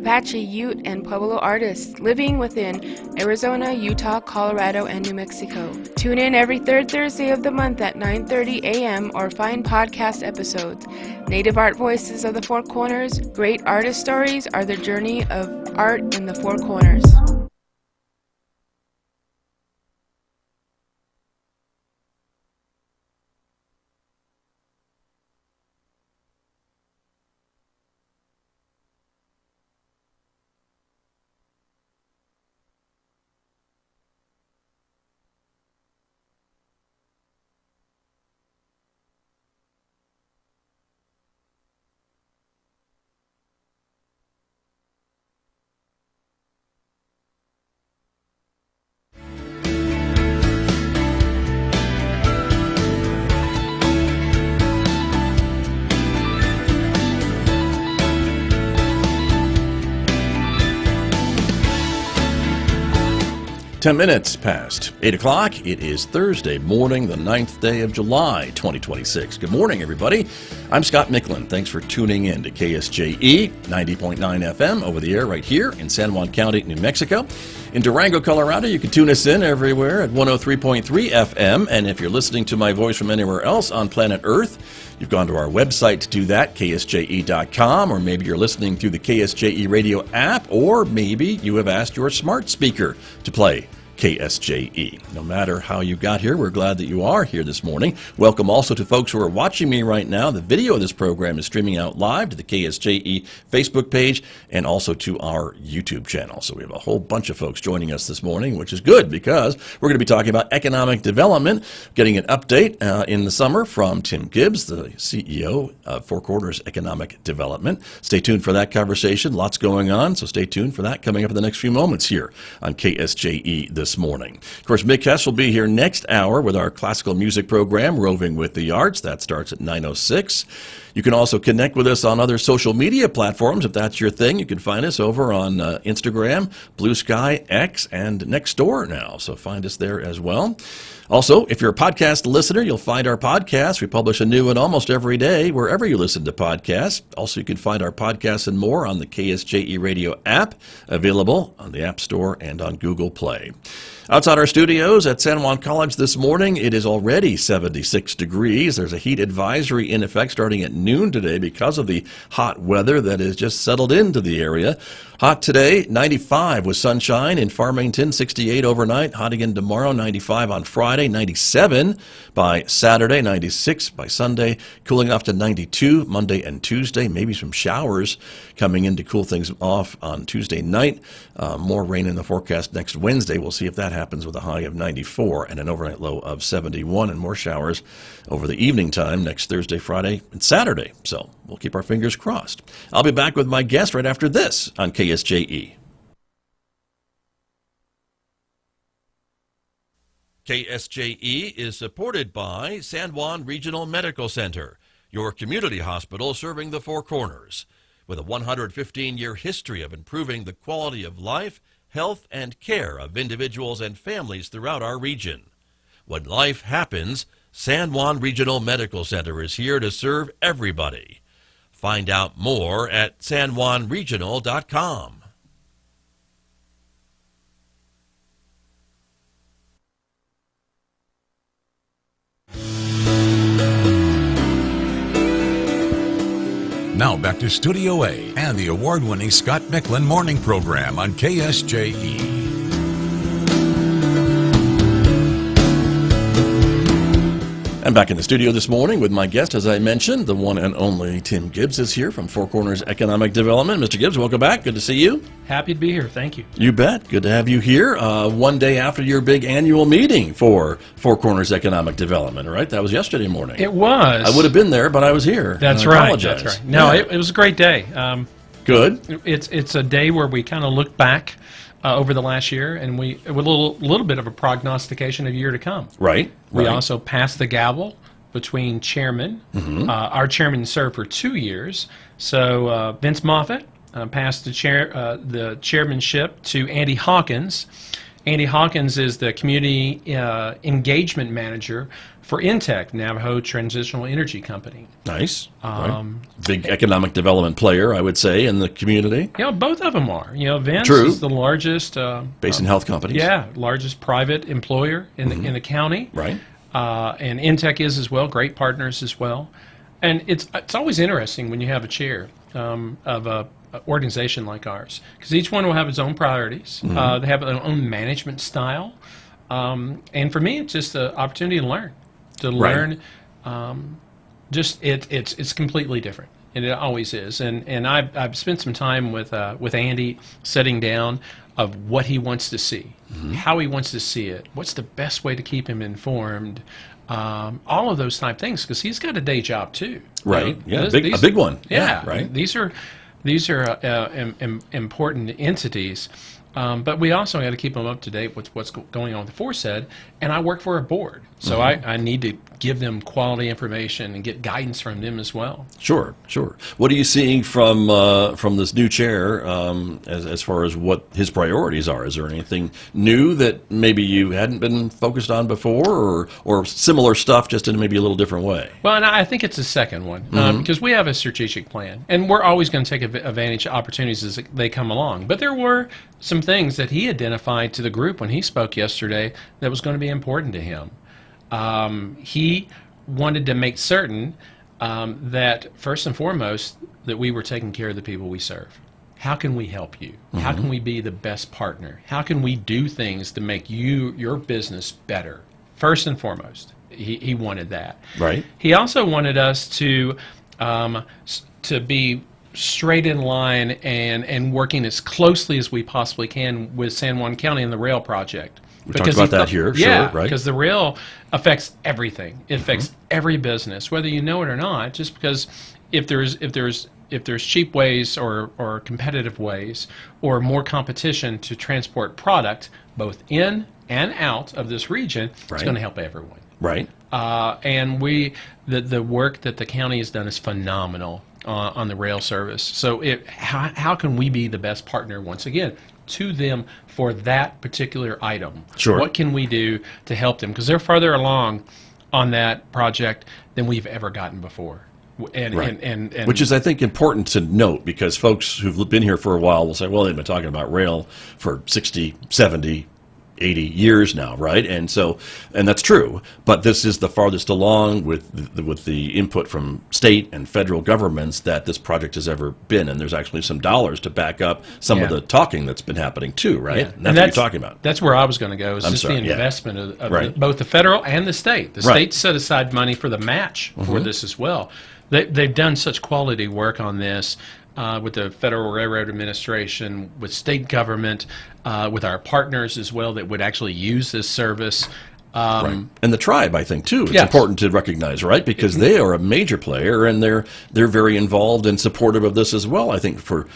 Apache, Ute, and Pueblo artists living within Arizona, Utah, Colorado, and New Mexico. Tune in every third Thursday of the month at 9:30 a.m. or find podcast episodes. Native Art Voices of the Four Corners, great artist stories are the journey of art in the Four Corners. Ten minutes past 8 o'clock. It is Thursday morning, the 9th day of July, 2026. Good morning, everybody. I'm Scott Micklin. Thanks for tuning in to KSJE 90.9 FM over the air right here in San Juan County, New Mexico. In Durango, Colorado, you can tune us in everywhere at 103.3 FM. And if you're listening to my voice from anywhere else on planet Earth, you've gone to our website to do that, ksje.com, or maybe you're listening through the KSJE radio app, or maybe you have asked your smart speaker to play KSJE. No matter how you got here, we're glad that you are here this morning. Welcome also to folks who are watching me right now. The video of this program is streaming out live to the KSJE Facebook page and also to our YouTube channel. So we have a whole bunch of folks joining us this morning, which is good because we're going to be talking about economic development, getting an update in the summer from Tim Gibbs, the CEO of Four Corners Economic Development. Stay tuned for that conversation. Lots going on, so stay tuned for that coming up in the next few moments here on KSJE this morning. Of course, Mick Hess will be here next hour with our classical music program, Roving with the Arts. That starts at 9:06. You can also connect with us on other social media platforms. If that's your thing, you can find us over on Instagram, Blue Sky, X, and Nextdoor now. So find us there as well. Also, if you're a podcast listener, you'll find our podcast. We publish a new one almost every day, wherever you listen to podcasts. Also, you can find our podcasts and more on the KSJE Radio app, available on the App Store and on Google Play. Outside our studios at San Juan College this morning, it is already 76 degrees. There's a heat advisory in effect starting at noon today because of the hot weather that has just settled into the area. Hot today, 95 with sunshine in Farmington, 68 overnight. Hot again tomorrow, 95 on Friday, 97 by Saturday, 96 by Sunday. Cooling off to 92 Monday and Tuesday. Maybe some showers coming in to cool things off on Tuesday night. More rain in the forecast next Wednesday. We'll see if that happens with a high of 94 and an overnight low of 71, and more showers over the evening time next Thursday, Friday, and Saturday. So we'll keep our fingers crossed. I'll be back with my guest right after this on KSJE. KSJE is supported by San Juan Regional Medical Center, your community hospital serving the Four Corners. With a 115-year history of improving the quality of life, health, and care of individuals and families throughout our region. When life happens, San Juan Regional Medical Center is here to serve everybody. Find out more at sanjuanregional.com. Now back to Studio A and the award-winning Scott Micklin Morning Program on KSJE. I'm back in the studio this morning with my guest, as I mentioned, the one and only Tim Gibbs is here from Four Corners Economic Development. Mr. Gibbs, welcome back. Good to see you. Happy to be here. Thank you. You bet. Good to have you here. One day after your big annual meeting for Four Corners Economic Development, right? That was yesterday morning. It was. I would have been there, but I was here. That's right. Apologize. That's right. No, it was a great day. Good. It's a day where we kind of look back over the last year, and with a little bit of a prognostication of year to come. Right. We also passed the gavel between chairmen. Mm-hmm. Our chairman served for 2 years, so Vince Moffett passed the chairmanship to Andy Hawkins, Andy Hawkins is the community engagement manager for Intech, Navajo Transitional Energy Company. Nice. Right. Big economic development player, I would say, in the community. Both of them are. Vince True. is the largest Basin Health Companies. Yeah, largest private employer in the county. Right. And Intech is as well, great partners as well. And it's always interesting when you have a chair of a organization like ours, because each one will have its own priorities. They have their own management style. And for me, it's just an opportunity to learn. It's completely different, and it always is. And I've spent some time with Andy sitting down of what he wants to see, how he wants to see it, what's the best way to keep him informed, all of those type things, because he's got a day job too. Right. Yeah, a big one. Yeah. Right. These are important entities. But we also got to keep them up to date with what's going on with the FORSED, and I work for a board, so I need to give them quality information and get guidance from them as well. Sure. What are you seeing from this new chair as far as what his priorities are? Is there anything new that maybe you hadn't been focused on before, or similar stuff just in maybe a little different way? Well, and I think it's the second one, because we have a strategic plan, and we're always going to take advantage of opportunities as they come along. But there were some things that he identified to the group when he spoke yesterday that was going to be important to him. He wanted to make certain that, first and foremost, that we were taking care of the people we serve. How can we help you? How can we be the best partner? How can we do things to make your business better? First and foremost, he wanted that. Right. He also wanted us to be straight in line and working as closely as we possibly can with San Juan County and the rail project. We talked about that here, yeah, sure, right? Because the rail affects everything. It affects every business, whether you know it or not. Just because if there's cheap ways or competitive ways or more competition to transport product both in and out of this region, it's going to help everyone. Right. And the work that the county has done is phenomenal on the rail service. So how can we be the best partner, once again, to them for that particular item? Sure. What can we do to help them? Because they're farther along on that project than we've ever gotten before. And which is, I think, important to note, because folks who've been here for a while will say, well, they've been talking about rail for 60, 70, 80 years now, right? And that's true, but this is the farthest along with the input from state and federal governments that this project has ever been, and there's actually some dollars to back up some of the talking that's been happening too, right? Yeah. And that's what you're talking about. That's where I was going to go, is the investment of both the federal and the state. The state set aside money for the match for this as well. They've done such quality work on this, with the Federal Railroad Administration, with state government, with our partners as well that would actually use this service. Right. And the tribe, I think, too. It's important to recognize, right? Because they are a major player, and they're very involved and supportive of this as well, I think, for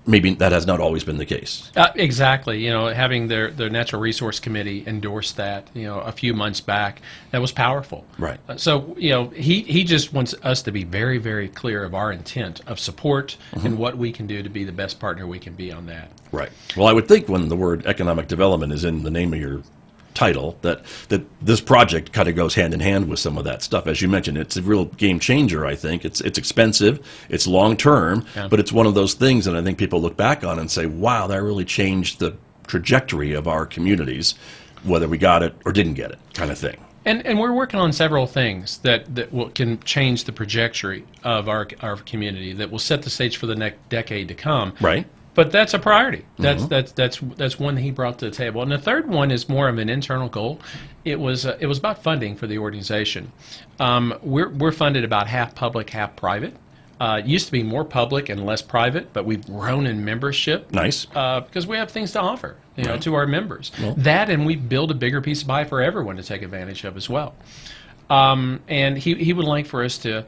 maybe that has not always been the case. Exactly. Having their Natural Resource Committee endorse that, a few months back, that was powerful. Right. So, he just wants us to be very, very clear of our intent of support and what we can do to be the best partner we can be on that. Right. Well, I would think when the word economic development is in the name of your title, that this project kind of goes hand in hand with some of that stuff. As you mentioned, it's a real game changer, I think. It's expensive, it's long term, but it's one of those things that I think people look back on and say, wow, that really changed the trajectory of our communities, whether we got it or didn't get it, kind of thing. And we're working on several things that can change the trajectory of our community, that will set the stage for the next decade to come. Right. But that's a priority. That's one that he brought to the table. And the third one is more of an internal goal. It was about funding for the organization. We're funded about half public, half private. It used to be more public and less private, but we've grown in membership. Nice. Because we have things to offer, to our members. Well, that, and we build a bigger piece of pie for everyone to take advantage of as well. And he would like for us to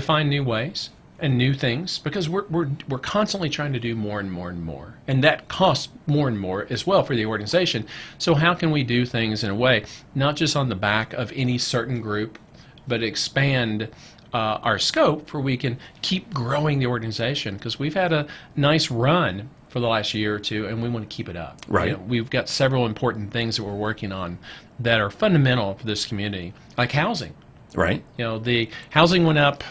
find new ways and new things, because we're constantly trying to do more and more and more, and that costs more and more as well for the organization. So how can we do things in a way not just on the back of any certain group, but expand our scope where we can keep growing the organization? Because we've had a nice run for the last year or two, and we want to keep it up. Right. You know, we've got several important things that we're working on that are fundamental for this community, like housing. Right. You know, the housing went up.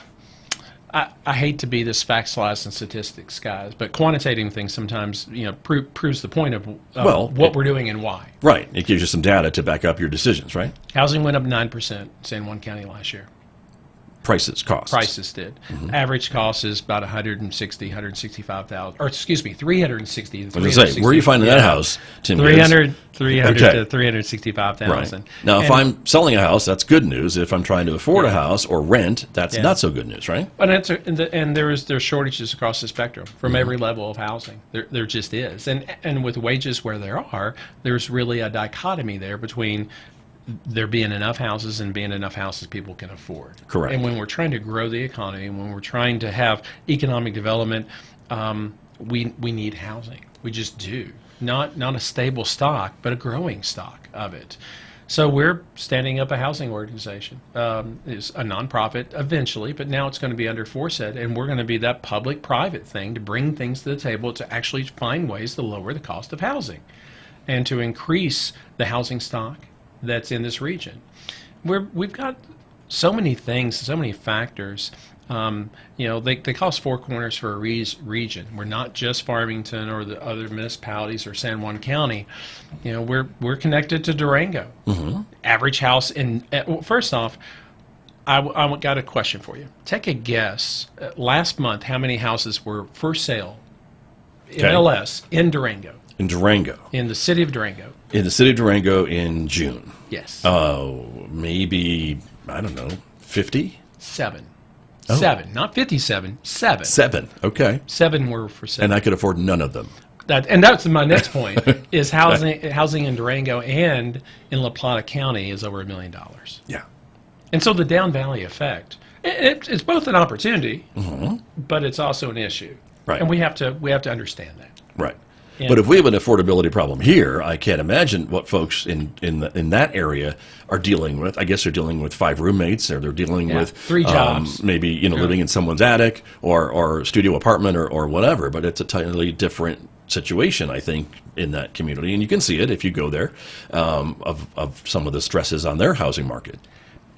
I hate to be this facts, lies, and statistics guys, but quantitating things sometimes, you know, proves the point of what we're doing and why. Right. It gives you some data to back up your decisions, right? Housing went up 9% in San Juan County last year. Costs. Prices did. Average cost is about 160,000, or excuse me, 360. I was going to say, where are you finding that house, Tim? 300 Okay. to 365,000. Right. Now, if I'm selling a house, that's good news. If I'm trying to afford a house or rent, that's not so good news, right? And there's shortages across the spectrum from every level of housing. There just is, and with wages where there are, there's really a dichotomy there between there being enough houses and being enough houses people can afford. Correct. And when we're trying to grow the economy, when we're trying to have economic development, we need housing. We just do. Not a stable stock, but a growing stock of it. So we're standing up a housing organization. It's a nonprofit eventually, but now it's going to be under FORSET, and we're going to be that public-private thing to bring things to the table to actually find ways to lower the cost of housing and to increase the housing stock that's in this region. We've got so many things, so many factors. You know, they cost four corners for a region. We're not just Farmington or the other municipalities or San Juan County. You know, we're connected to Durango. Average house in first off, I got a question for you. Take a guess. Last month, how many houses were for sale in MLS in Durango? In Durango. In the city of Durango. In the city of Durango in June. Yes. Oh, maybe, I don't know, 50? 7. Oh. 7, not 57. 7. 7, okay. 7 were for sale. And I could afford none of them. That's my next point, is housing in Durango and in La Plata County is over $1 million. Yeah. And so the down valley effect, it's both an opportunity, but it's also an issue. Right. And we have to understand that. Right. Yeah. But if we have an affordability problem here, I can't imagine what folks in that area are dealing with. I guess they're dealing with 5 roommates, or they're dealing with 3 jobs. Maybe living in someone's attic or studio apartment or whatever. But it's a totally different situation, I think, in that community, and you can see it if you go there of some of the stresses on their housing market.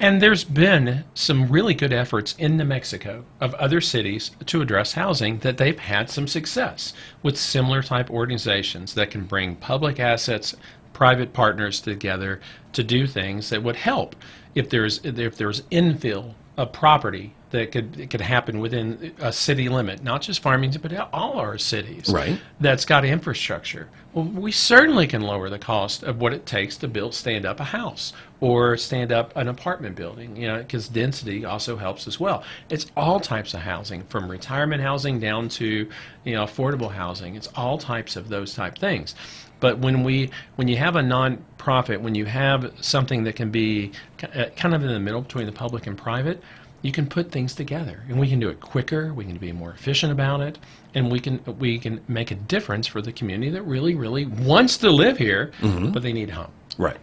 And there's been some really good efforts in New Mexico of other cities to address housing that they've had some success with similar type organizations that can bring public assets, private partners together to do things that would help if there's infill of property that could happen within a city limit, not just Farmington, but all our cities. Right. That's got infrastructure. Well, we certainly can lower the cost of what it takes to stand up a house or stand up an apartment building, because density also helps as well. It's all types of housing, from retirement housing down to, affordable housing. It's all types of those type things. But when you have a nonprofit, when you have something that can be kind of in the middle between the public and private, you can put things together, and we can do it quicker. We can be more efficient about it, and we can make a difference for the community that really, really wants to live here, but they need a home. Right,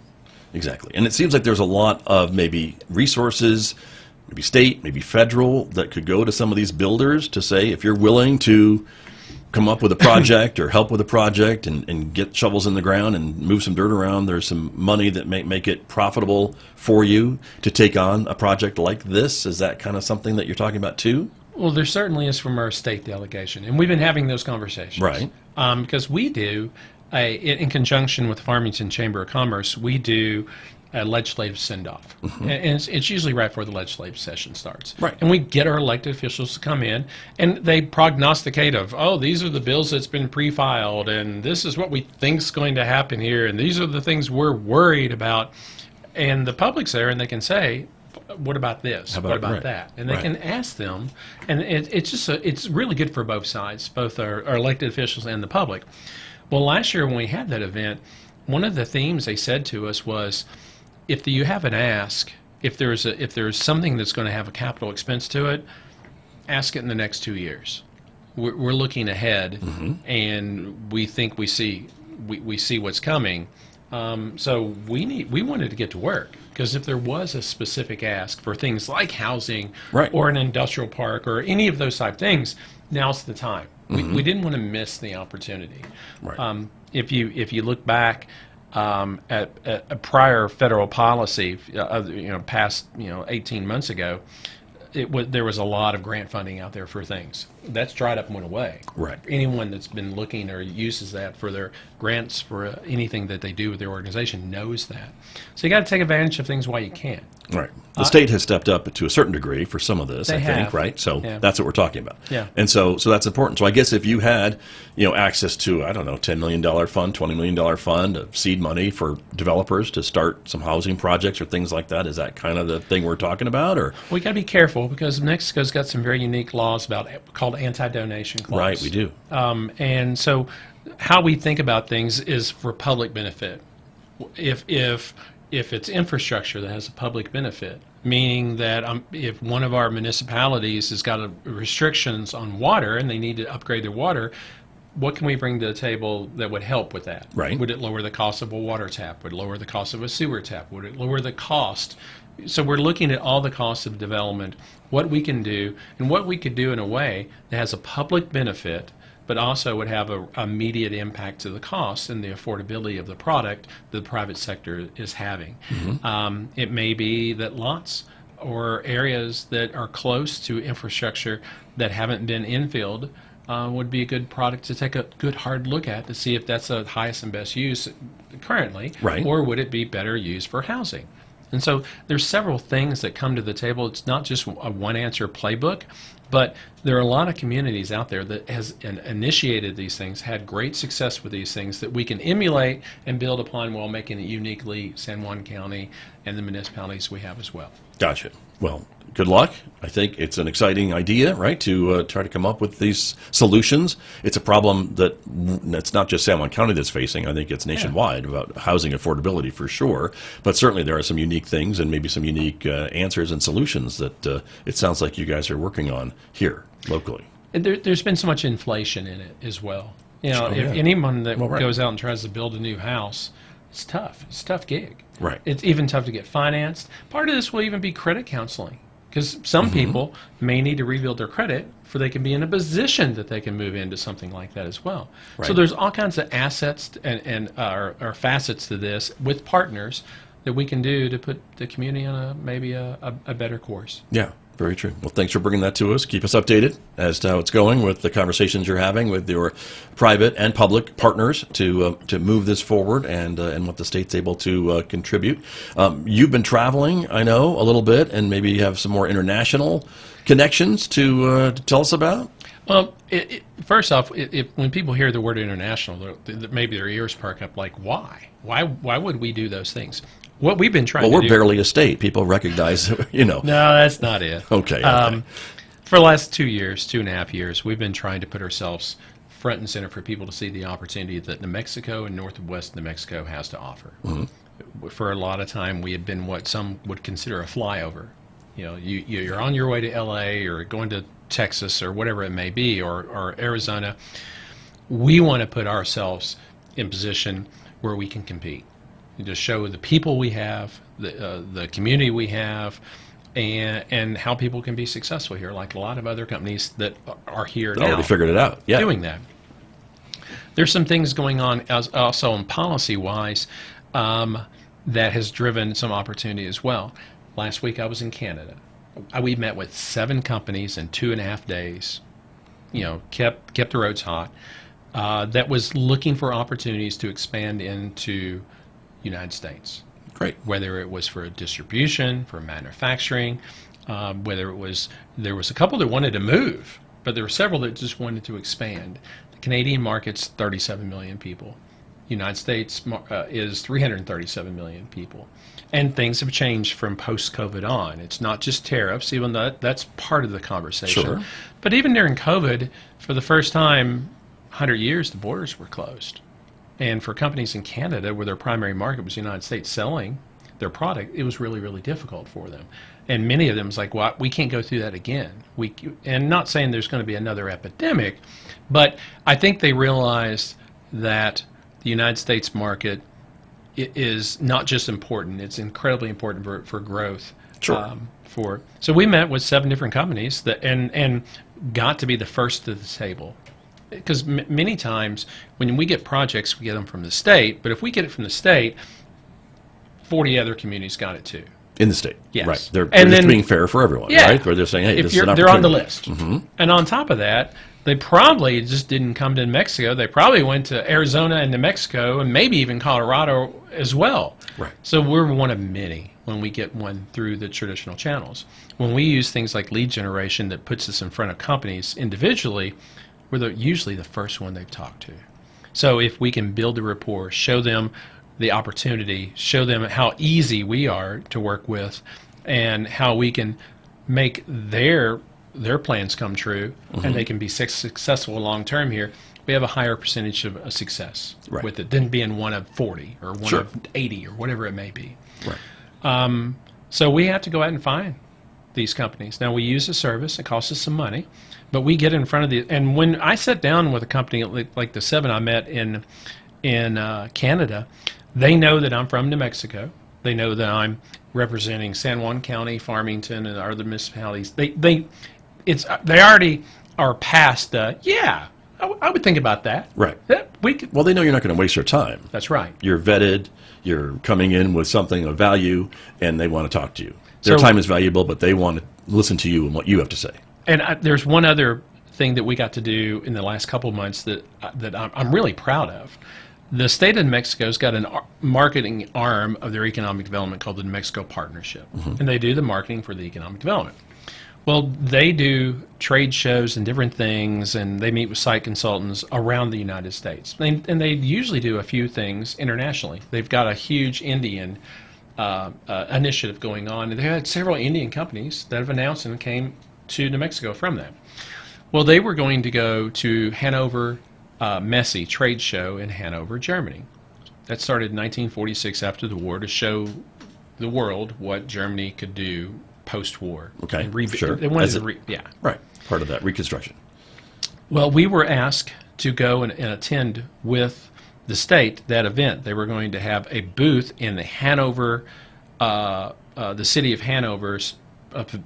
exactly. And it seems like there's a lot of maybe resources, maybe state, maybe federal, that could go to some of these builders to say, if you're willing to come up with a project or help with a project and get shovels in the ground and move some dirt around, there's some money that may make it profitable for you to take on a project like this. Is that kind of something that you're talking about too? Well, there certainly is from our state delegation, and we've been having those conversations. Right. Because we do, in conjunction with the Farmington Chamber of Commerce, we do a legislative send-off. And it's usually right before the legislative session starts. Right. And we get our elected officials to come in, and they prognosticate these are the bills that's been pre-filed, and this is what we think's going to happen here, and these are the things we're worried about. And the public's there, and they can say, what about this? What about that? And they can ask them, and it's really good for both sides, both our elected officials and the public. Well, last year when we had that event, one of the themes they said to us was, if you have an ask, if there's something that's going to have a capital expense to it, ask it in the next 2 years. We're looking ahead, and we think we see what's coming. So we wanted to get to work, because if there was a specific ask for things like housing or an industrial park or any of those type things, now's the time. We didn't want to miss the opportunity. Right. If you look back at a prior federal policy, past 18 months ago, there was a lot of grant funding out there for things. That's dried up and went away. Right. Anyone that's been looking or uses that for their grants for anything that they do with their organization knows that. So you got to take advantage of things while you can. Right. The state has stepped up to a certain degree for some of this, I think, have. right? So Yeah. that's what we're talking about. Yeah. And so that's important. So I guess if you had, access to, I don't know, $10 million fund, $20 million fund, seed money for developers to start some housing projects or things like that, is that kind of the thing we're talking about? Or We got to be careful because Mexico's got some very unique laws called anti-donation clause. Right, we do. And so how we think about things is for public benefit. If it's infrastructure that has a public benefit, meaning that if one of our municipalities has got restrictions on water and they need to upgrade their water, what can we bring to the table that would help with that? Right. Would it lower the cost of a water tap? Would it lower the cost of a sewer tap? Would it lower the cost? So we're looking at all the costs of development, what we can do, and what we could do in a way that has a public benefit, but also would have an immediate impact to the cost and the affordability of the product that the private sector is having. It may be that lots or areas that are close to infrastructure that haven't been infilled would be a good product to take a good hard look at to see if that's the highest and best use currently, Right. or would it be better used for housing. And so there's several things that come to the table. It's not just a one-answer playbook, but there are a lot of communities out there that has initiated these things, had great success with these things that we can emulate and build upon while making it uniquely San Juan County and the municipalities we have as well. Gotcha. Well, good luck. I think it's an exciting idea, right, to try to come up with these solutions. It's a problem that's not just San Juan County that's facing. I think it's nationwide about housing affordability for sure. But certainly there are some unique things and maybe some unique answers and solutions that it sounds like you guys are working on here locally. And there's been so much inflation in it as well. If yeah. anyone that Well, right. goes out and tries to build a new house, it's tough. It's a tough gig. Right. It's even tough to get financed. Part of this will even be credit counseling because some people may need to rebuild their credit for they can be in a position that they can move into something like that as well. So Right. there's all kinds of assets and or facets to this with partners that we can do to put the community on maybe a better course. Yeah, very true. Well, thanks for bringing that to us. Keep us updated as to how it's going with the conversations you're having with your private and public partners to move this forward and what the state's able to contribute. You've been traveling, I know, a little bit, and maybe you have some more international connections to tell us about. Well, first off, when people hear the word international, maybe their ears perk up like, why? Why would we do those things? What we've been trying Well, to we're do... barely a state. People recognize, No, that's not it. Okay. For the last 2.5 years, we've been trying to put ourselves front and center for people to see the opportunity that New Mexico and northwest New Mexico has to offer. For a lot of time, we have been what some would consider a flyover. You're on your way to L.A. or going to Texas or whatever it may be, or Arizona. We want to put ourselves in position where we can compete. To show the people we have, the community we have, and how people can be successful here, like a lot of other companies that are here They now already figured it out. Yeah. doing that. There's some things going on also in policy-wise that has driven some opportunity as well. Last week I was in Canada. We met with 7 companies in 2.5 days. Kept the roads hot. That was looking for opportunities to expand into United States. Great. Whether it was for distribution, for manufacturing, whether there was a couple that wanted to move, but there were several that just wanted to expand. The Canadian market's 37 million people. United States is 337 million people. And things have changed from post-COVID on. It's not just tariffs, even though that's part of the conversation. Sure. But even during COVID, for the first time, 100 years, the borders were closed. And for companies in Canada, where their primary market was the United States selling their product, it was really, really difficult for them. And many of them was like, well, we can't go through that again. And not saying there's going to be another epidemic, but I think they realized that the United States market is not just important, it's incredibly important for growth. Sure. So we met with 7 different companies and got to be the first to the table. because many times when we get projects, we get them from the state. But if we get it from the state, 40 other communities got it too. In the state. Yes. Right. They're And just then- being fair for everyone, Yeah. right? Where they're saying, hey, If this is an they're on the opportunity. list. And on top of that, they probably just didn't come to New Mexico. They probably went to Arizona and New Mexico and maybe even Colorado as well. Right. So we're one of many when we get one through the traditional channels. When we use things like lead generation that puts us in front of companies individually, we're usually the first one they've talked to. So if we can build a rapport, show them the opportunity, show them how easy we are to work with, and how we can make their plans come true, and they can be successful long term here, we have a higher percentage of success with it than being one of 40 or one of 80 or whatever it may be. Right. So we have to go out and find these companies. Now, we use a service. It costs us some money, but we get in front of the. And when I sat down with a company like the 7 I met in Canada, they know that I'm from New Mexico. They know that I'm representing San Juan County, Farmington, and other municipalities. They already are past I would think about that. Right. We could, Well, they know you're not going to waste your time. that's right. You're vetted, you're coming in with something of value, and they want to talk to you. Their So- time is valuable, but they want to listen to you and what you have to say. And there's one other thing that we got to do in the last couple of months that I'm really proud of. The state of New Mexico's got a marketing arm of their economic development called the New Mexico Partnership, and they do the marketing for the economic development. Well, they do trade shows and different things, and they meet with site consultants around the United States. And they usually do a few things internationally. They've got a huge Indian initiative going on, and they had several Indian companies that have announced and came to New Mexico from that. Well, they were going to go to Hanover Messe trade show in Hanover, Germany. That started in 1946 after the war to show the world what Germany could do post-war. Okay, And sure. They wanted As to it- yeah. Right. Part of that reconstruction. Well, we were asked to go and attend with the state that event. They were going to have a booth in the Hanover, the city of Hanover's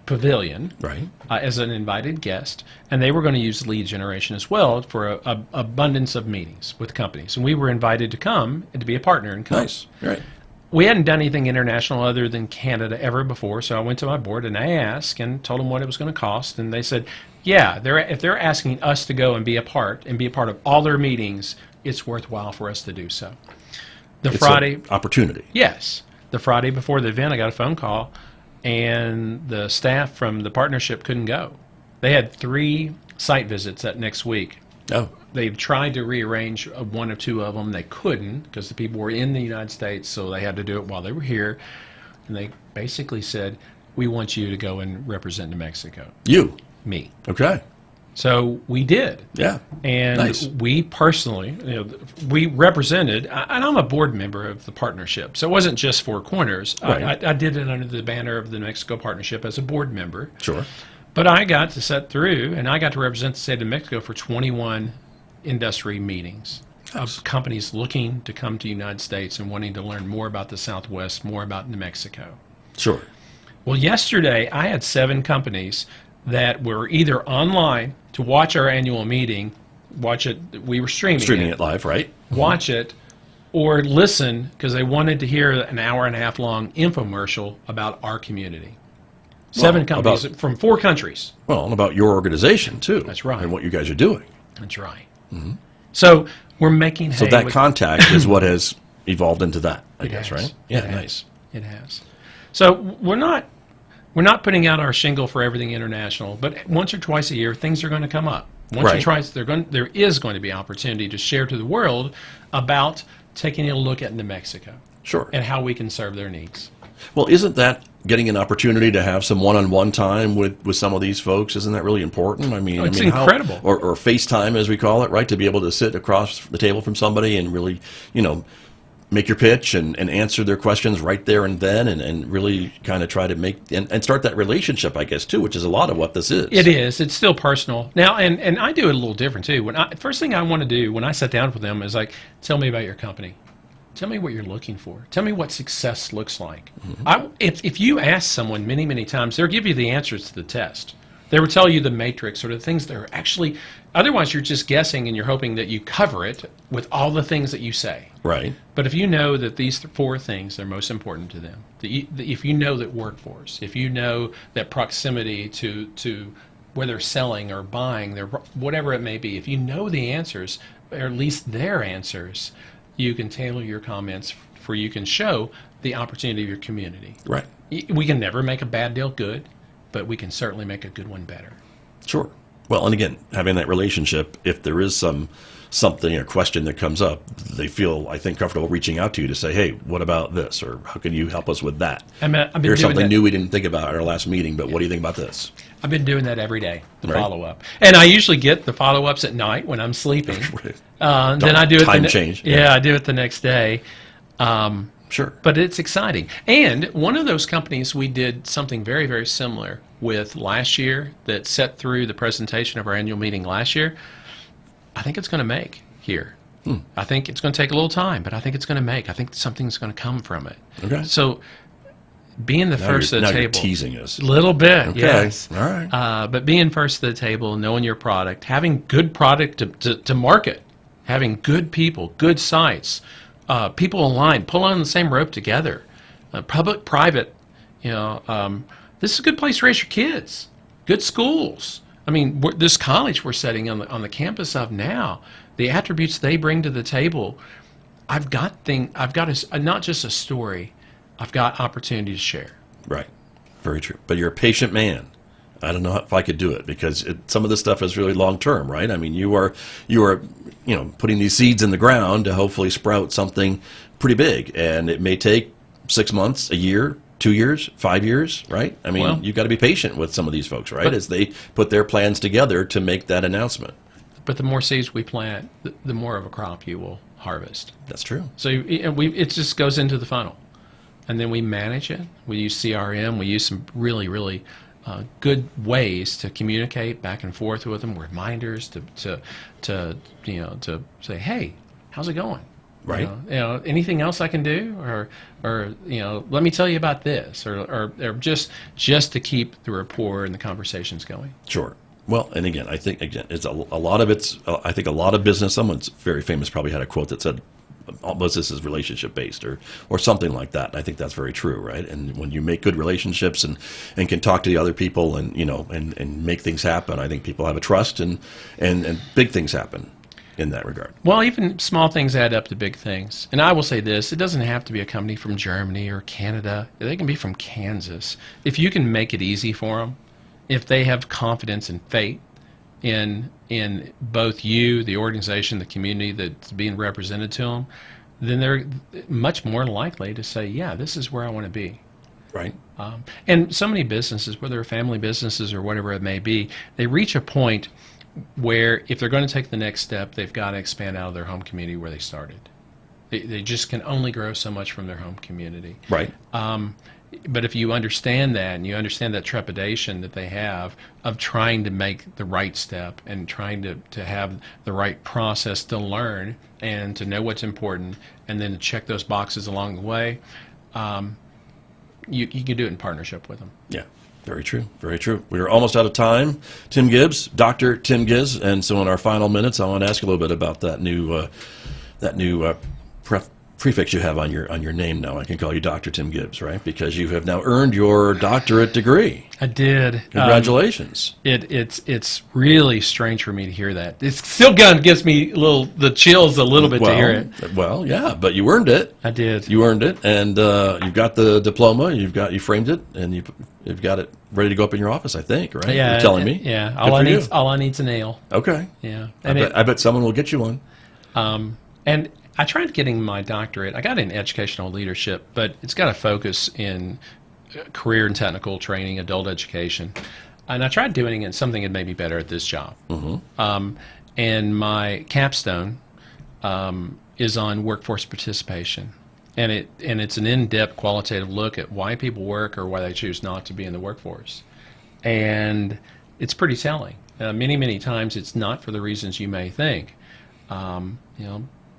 pavilion, Right. as an invited guest, and they were going to use lead generation as well for a abundance of meetings with companies. And we were invited to come and to be a partner and come. Nice. Right. We hadn't done anything international other than Canada ever before, so I went to my board and I asked and told them what it was going to cost, and they said, yeah, if they're asking us to go and be a part of all their meetings, it's worthwhile for us to do so. The It's Friday, an opportunity. yes, the Friday before the event, I got a phone call, and the staff from the partnership couldn't go. They had 3 site visits that next week. Oh. They've tried to rearrange one or 2 of them. They couldn't because the people were in the United States, so they had to do it while they were here. And they basically said, we want you to go and represent New Mexico. You. Me. Okay. So we did. Yeah. And Nice. we personally, we represented, and I'm a board member of the partnership, so it wasn't just Four Corners. Right. I did it under the banner of the New Mexico Partnership as a board member. Sure. But I got to sit through, and I got to represent the state of New Mexico for 21 industry meetings of companies looking to come to the United States and wanting to learn more about the Southwest, more about New Mexico. Sure. Well, yesterday I had 7 companies that were either online to watch our annual meeting, watch it, we were streaming It live, right? watch it, or listen because they wanted to hear an hour and a half long infomercial about our community. 7 companies from 4 countries. Well, and about your organization, too. That's right. And what you guys are doing. That's right. So we're making So hay that with- contact is what has evolved into that, I It guess, has. right? It Yeah, has. nice. It has. So we're not putting out our shingle for everything international, but once or twice a year, things are going to come up. Once or Right. twice, there is going to be opportunity to share to the world about taking a look at New Mexico Sure. and how we can serve their needs. Well, isn't that getting an opportunity to have some one-on-one time with some of these folks? Isn't that really important? I mean, It's how- incredible. or FaceTime, as we call it, right? To be able to sit across the table from somebody and really, make your pitch and answer their questions right there and then, and really kind of try to make and start that relationship, I guess, too, which is a lot of what this is. It is. It's still personal now, and I do it a little different too. First thing I want to do when I sit down with them is like, tell me about your company. Tell me what you're looking for. Tell me what success looks like. If you ask someone many times, they'll give you the answers to the test. They will tell you the matrix, or the things that are actually, otherwise you're just guessing and you're hoping that you cover it with all the things that you say. Right. But if you know that these four things are most important to them, if you know that workforce, if you know that proximity to whether selling or buying, whatever it may be, if you know the answers, or at least their answers, you can tailor your comments for you can show the opportunity of your community. Right. We can never make a bad deal good, but we can certainly make a good one better. Sure. Well, and again, having that relationship, if there is something or question that comes up, they feel, I think, comfortable reaching out to you to say, hey, what about this? Or how can you help us with that? I've been Here's doing something that. new we didn't think about at our last meeting, but what do you think about this? I've been doing that every day, the Right. follow-up. And I usually get the follow-ups at night when I'm sleeping. Then I do it Time change. Yeah, I do it the next day. Sure. But it's exciting. And one of those companies we did something very, very similar with last year that set through the presentation of our annual meeting last year. I think it's going to make here. I think it's going to take a little time, but I think it's going to make. I think something's going to come from it. Okay. So being the first at the Now you're table. teasing us. A little bit, Okay. yes. All right. But being first at the table, knowing your product, having good product to market, having good people, good sites, people aligned, pull on the same rope together, public, private. This is a good place to raise your kids. Good schools. I mean, this college we're setting on the campus of now, the attributes they bring to the table. I've got not just a story. I've got opportunity to share. Right. Very true. But you're a patient man. I don't know if I could do it because some of this stuff is really long term, right? I mean, you are putting these seeds in the ground to hopefully sprout something pretty big, and it may take 6 months, a year, 2 years, 5 years, right? I mean, you've got to be patient with some of these folks, right? As they put their plans together to make that announcement. But the more seeds we plant, the more of a crop you will harvest. That's true. So it just goes into the funnel, and then we manage it. We use CRM. We use some really, really good ways to communicate back and forth with them. Reminders to say, hey, how's it going? Right. Anything else I can do, or let me tell you about this, or just to keep the rapport and the conversations going. Sure. Well, and again, I think it's a lot of it's. I think a lot of business. Someone's very famous probably had a quote that said, "All business is relationship based," or something like that. And I think that's very true, right? And when you make good relationships and can talk to the other people and and make things happen, I think people have a trust and big things happen in that regard. Well, even small things add up to big things. And I will say this, it doesn't have to be a company from Germany or Canada. They can be from Kansas. If you can make it easy for them, if they have confidence and faith in both you, the organization, the community that's being represented to them, then they're much more likely to say, yeah, this is where I want to be. Right. And so many businesses, whether they're family businesses or whatever it may be, they reach a point where if they're going to take the next step, they've got to expand out of their home community where they started. They just can only grow so much from their home community. Right. But if you understand that, and you understand that trepidation that they have of trying to make the right step and trying to have the right process to learn and to know what's important and then to check those boxes along the way, you can do it in partnership with them. Yeah. Very true. Very true. We are almost out of time. Tim Gibbs, Dr. Tim Gibbs, and so in our final minutes, I want to ask you a little bit about that new prefix you have on your name now. I can call you Dr. Tim Gibbs, right? Because you have now earned your doctorate degree. I did. Congratulations. It's really strange for me to hear that. It's still gives me the chills a little bit to hear it. Well, yeah, but you earned it. I did. You earned it, and you've got the diploma. You framed it, and you've got it ready to go up in your office. I think, right? Yeah, You're telling me. Yeah. Good All I need's a nail. Okay. Yeah. I bet someone will get you one. And I tried getting my doctorate. I got it in educational leadership, but it's got a focus in career and technical training, adult education. And I tried doing it in something that made me better at this job. Mm-hmm. And my capstone is on workforce participation. And it's an in-depth qualitative look at why people work or why they choose not to be in the workforce. And it's pretty telling. Many, many times it's not for the reasons you may think.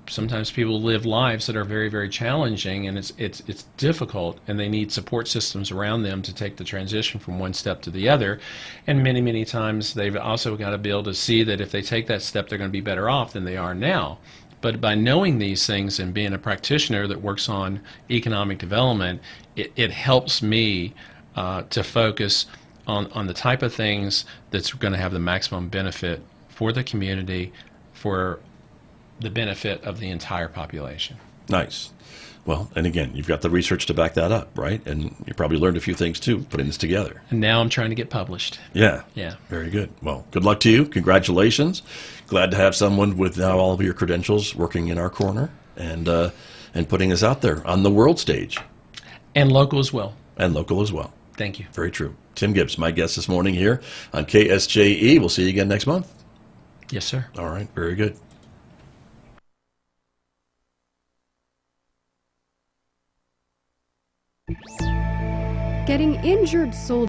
sometimes people live lives that are very, very challenging, and it's difficult, and they need support systems around them to take the transition from one step to the other. And many, many times they've also got to be able to see that if they take that step, they're going to be better off than they are now. But by knowing these things and being a practitioner that works on economic development, it helps me to focus on the type of things that's going to have the maximum benefit for the community, for the benefit of the entire population. Nice. Well, and again, you've got the research to back that up, right? And you probably learned a few things too, putting this together. And now I'm trying to get published. Yeah. Yeah. Very good. Well, good luck to you. Congratulations. Glad to have someone with now all of your credentials working in our corner and putting us out there on the world stage. And local as well. And local as well. Thank you. Very true. Tim Gibbs, my guest this morning here on KSJE. We'll see you again next month. Yes, sir. All right. Very good. Getting injured soldiers